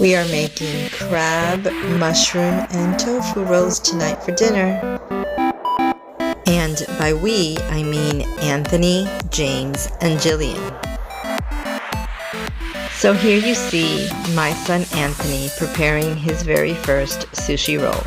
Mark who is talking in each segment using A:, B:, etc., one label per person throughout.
A: We are making crab, mushroom, and tofu rolls tonight for dinner. And by we, I mean Anthony, James, and Jillian. So here you see my son Anthony preparing his very first sushi roll.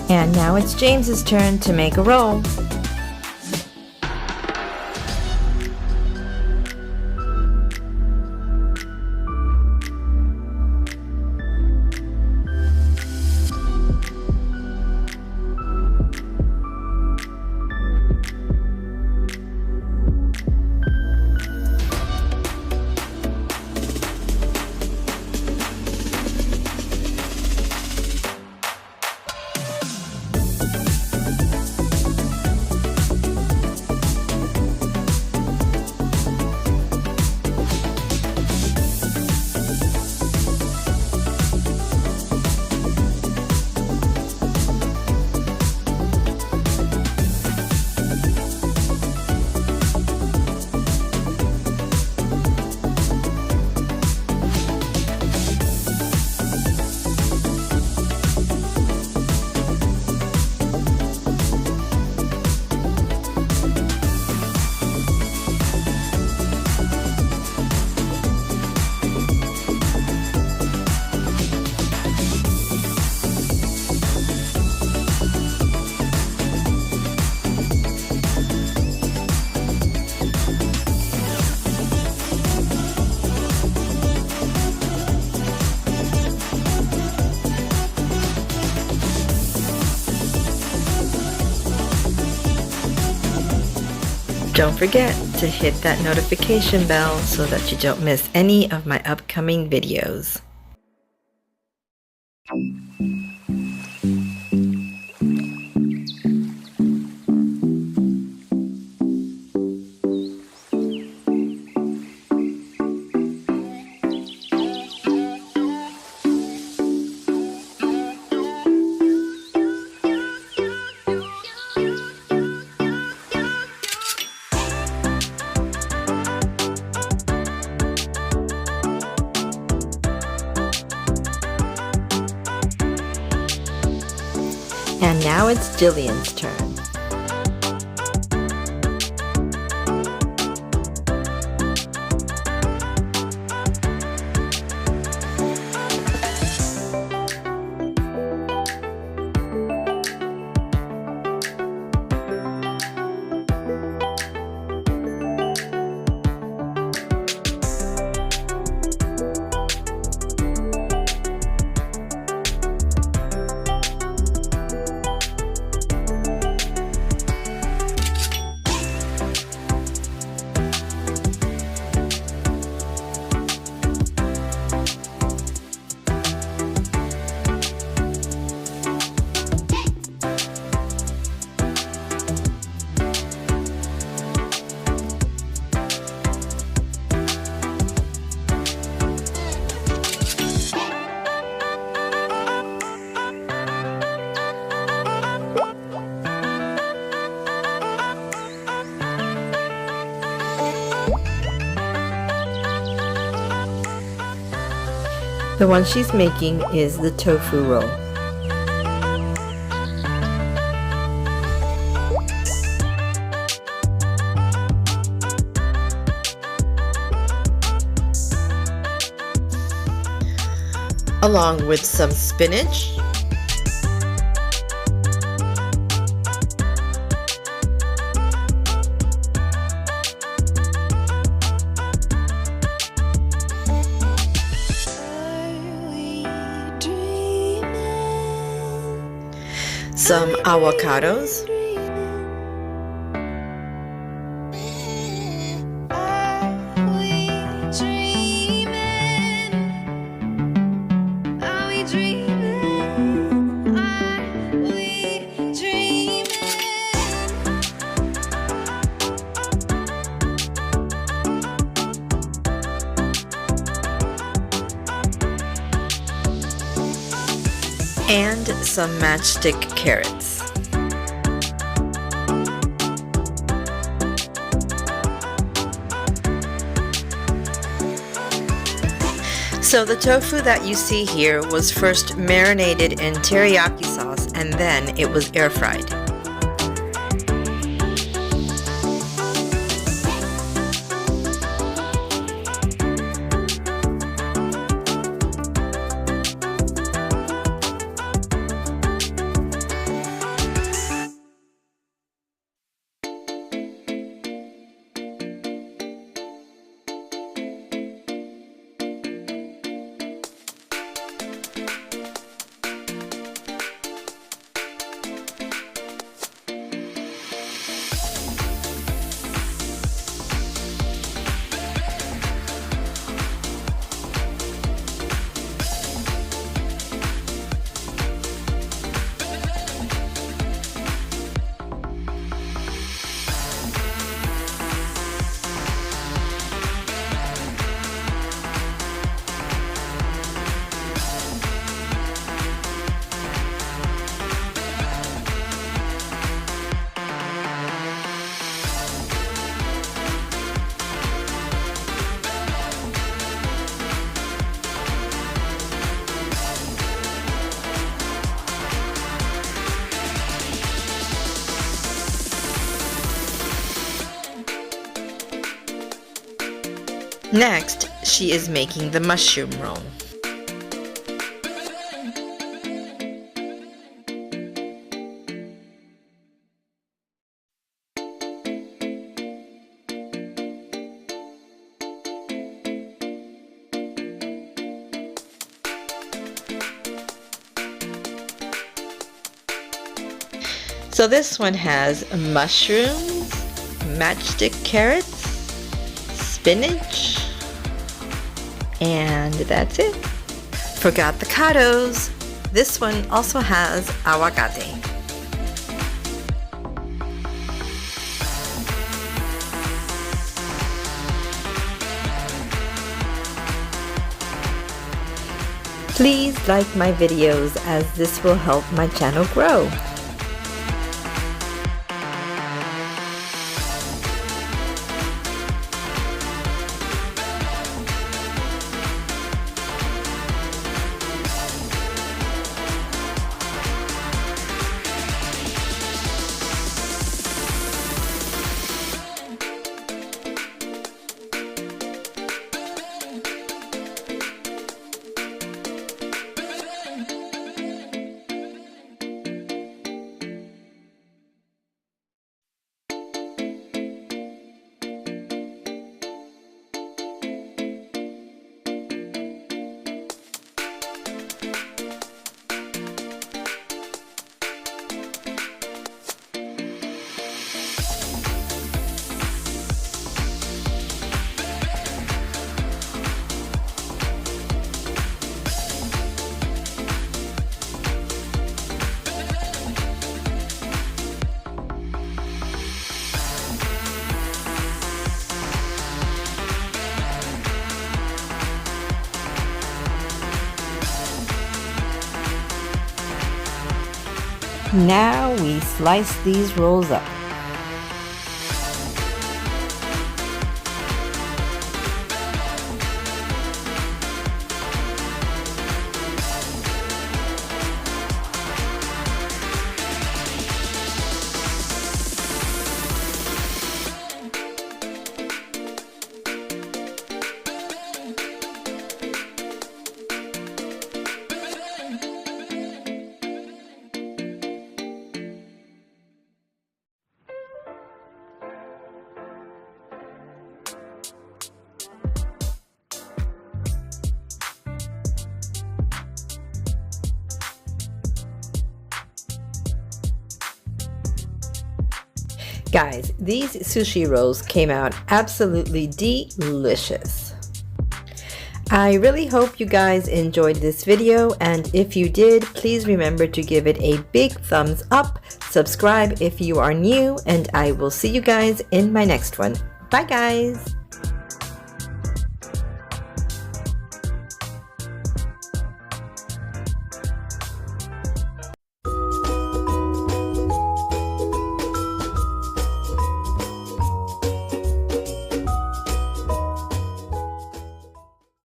A: And now it's James's turn to make a roll. Don't forget to hit that notification bell so that you don't miss any of my upcoming videos. And now it's Jillian's turn. The one she's making is the tofu roll. Along with some spinach, some avocados, and some matchstick carrots. So the tofu that you see here was first marinated in teriyaki sauce and then it was air fried. Next, she is making the mushroom roll. So this one has mushrooms, matchstick carrots, spinach, and that's it. Forgot the avocados. This one also has aguacate. Please like my videos as this will help my channel grow. Now we slice these rolls up. Guys, these sushi rolls came out absolutely delicious. I really hope you guys enjoyed this video, and if you did, please remember to give it a big thumbs up, subscribe if you are new, and I will see you guys in my next one. Bye guys!